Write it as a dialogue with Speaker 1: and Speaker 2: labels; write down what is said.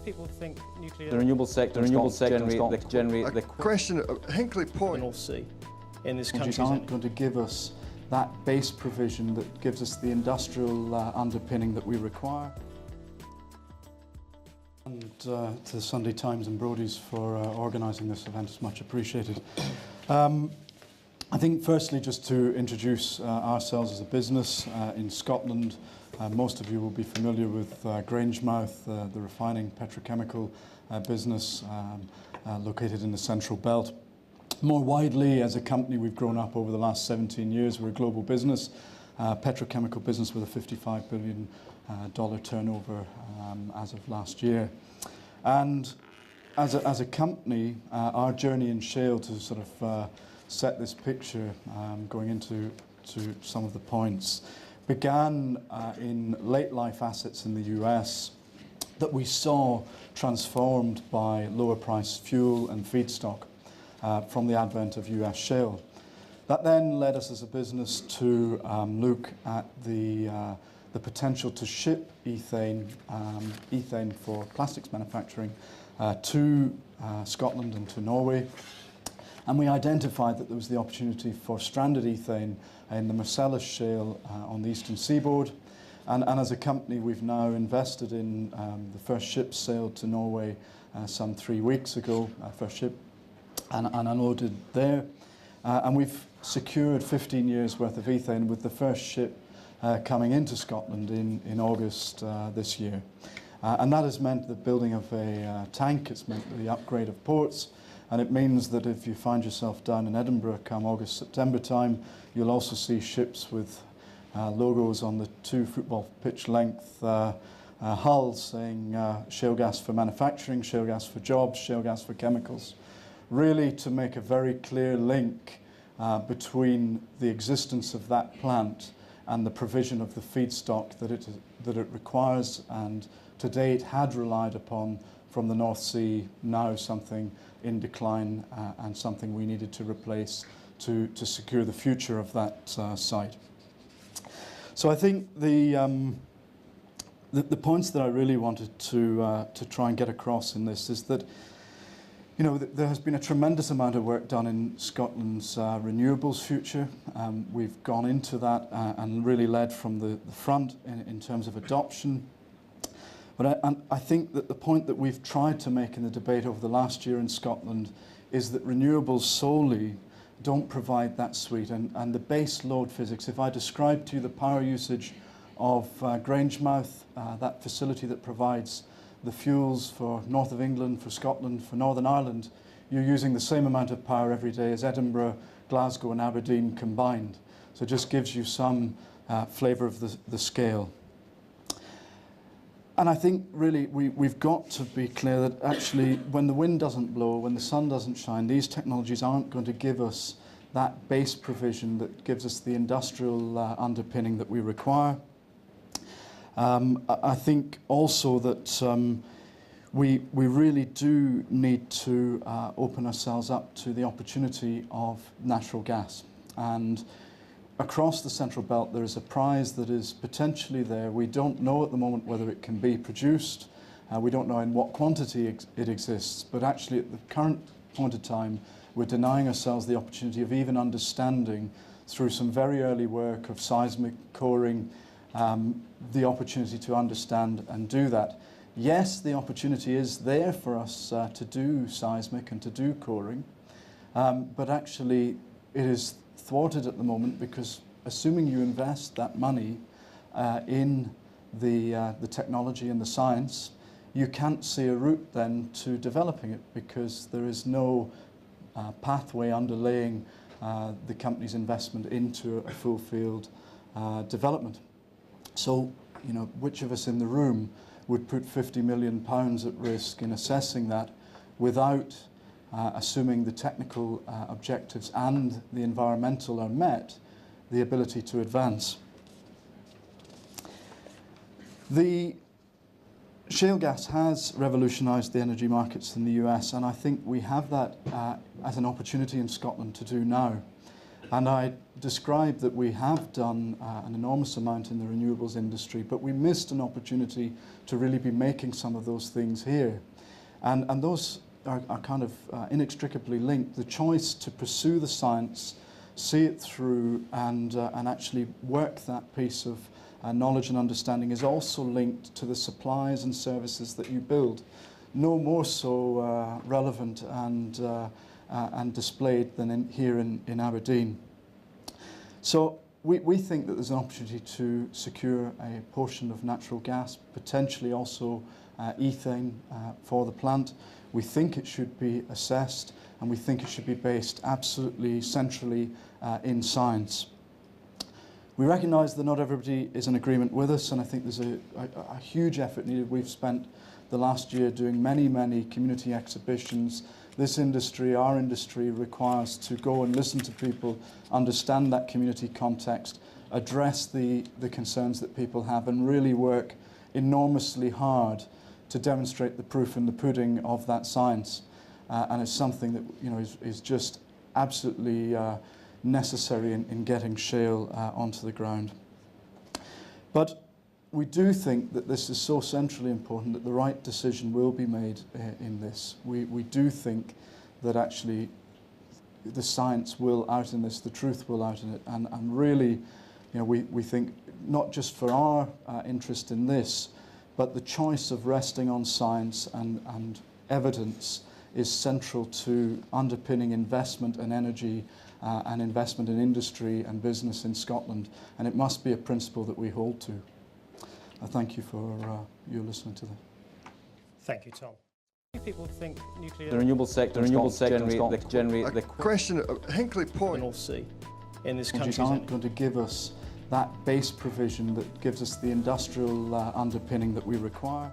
Speaker 1: people think nuclear...
Speaker 2: The renewable sector generate the
Speaker 3: question, Hinkley Point.
Speaker 1: The North Sea in this country
Speaker 4: aren't going to give us that base provision that gives us the industrial underpinning that we require. And to the Sunday Times and Brodies for organising this event. It's much appreciated. I think firstly just to introduce ourselves as a business in Scotland. Most of you will be familiar with Grangemouth, the refining petrochemical business located in the Central Belt. More widely, as a company, we've grown up over the last 17 years. We're a global business, petrochemical business with a $55 billion turnover as of last year. And as a company, our journey in shale, to sort of set this picture going into some of the points, began in late life assets in the US that we saw transformed by lower price fuel and feedstock from the advent of US shale. That then led us as a business to look at the potential to ship ethane for plastics manufacturing to Scotland and to Norway. And we identified that there was the opportunity for stranded ethane in the Marcellus shale on the eastern seaboard. And as a company, we've now invested in the first ship sailed to Norway some 3 weeks ago, first ship, and unloaded there. And we've secured 15 years worth of ethane with the first ship coming into Scotland in August this year. And that has meant the building of a tank. It's meant the upgrade of ports. And it means that if you find yourself down in Edinburgh come August, September time, you'll also see ships with logos on the 2 football pitch length hulls saying shale gas for manufacturing, shale gas for jobs, shale gas for chemicals. Really to make a very clear link between the existence of that plant and the provision of the feedstock that it requires, and to date had relied upon from the North Sea, now something in decline and something we needed to replace to secure the future of that site. So I think the points that I really wanted to try and get across in this is that, you know, there has been a tremendous amount of work done in Scotland's renewables future. We've gone into that and really led from the front in terms of adoption. But I think that the point that we've tried to make in the debate over the last year in Scotland is that renewables solely don't provide that suite. And the base load physics, if I describe to you the power usage of Grangemouth, that facility that provides the fuels for north of England, for Scotland, for Northern Ireland, you're using the same amount of power every day as Edinburgh, Glasgow and Aberdeen combined. So it just gives you some flavour of the scale. And I think really we've got to be clear that actually when the wind doesn't blow, when the sun doesn't shine, these technologies aren't going to give us that base provision that gives us the industrial underpinning that we require. I think also that we really do need to open ourselves up to the opportunity of natural gas. And across the Central Belt, there is a prize that is potentially there. We don't know at the moment whether it can be produced. We don't know in what quantity it exists. But actually, at the current point of time, we're denying ourselves the opportunity of even understanding, through some very early work of seismic coring, the opportunity to understand and do that. Yes, the opportunity is there for us to do seismic and to do coring, but actually it is thwarted at the moment because assuming you invest that money in the technology and the science, you can't see a route then to developing it because there is no pathway underlaying the company's investment into a full field development. So, you know, which of us in the room would put £50 million at risk in assessing that without assuming the technical objectives and the environmental are met, the ability to advance? The shale gas has revolutionised the energy markets in the US, and I think we have that as an opportunity in Scotland to do now. And I described that we have done an enormous amount in the renewables industry, but we missed an opportunity to really be making some of those things here. And those are kind of inextricably linked. The choice to pursue the science, see it through, and actually work that piece of knowledge and understanding is also linked to the supplies and services that you build. No more so relevant and displayed than here in Aberdeen. So we think that there's an opportunity to secure a portion of natural gas, potentially also ethane for the plant. We think it should be assessed, and we think it should be based absolutely centrally in science. We recognise that not everybody is in agreement with us, and I think there's a huge effort needed. We've spent the last year doing many community exhibitions. This industry, our industry, requires to go and listen to people, understand that community context, address the concerns that people have, and really work enormously hard to demonstrate the proof in the pudding of that science. And it's something that is just absolutely necessary in getting shale onto the ground. But we do think that this is so centrally important that the right decision will be made in this. We do think that actually the science will out in this, the truth will out in it, and really, we think not just for our interest in this, but the choice of resting on science and evidence is central to underpinning investment and energy and investment in industry and business in Scotland, and it must be a principle that we hold to. I thank you for your listening to that.
Speaker 1: Thank you, Tom. People think nuclear.
Speaker 2: The renewable sector generate the
Speaker 3: question. Hinkley
Speaker 1: The
Speaker 3: Point.
Speaker 1: North Sea in this country.
Speaker 4: Countries aren't going to give us that base provision that gives us the industrial underpinning that we require.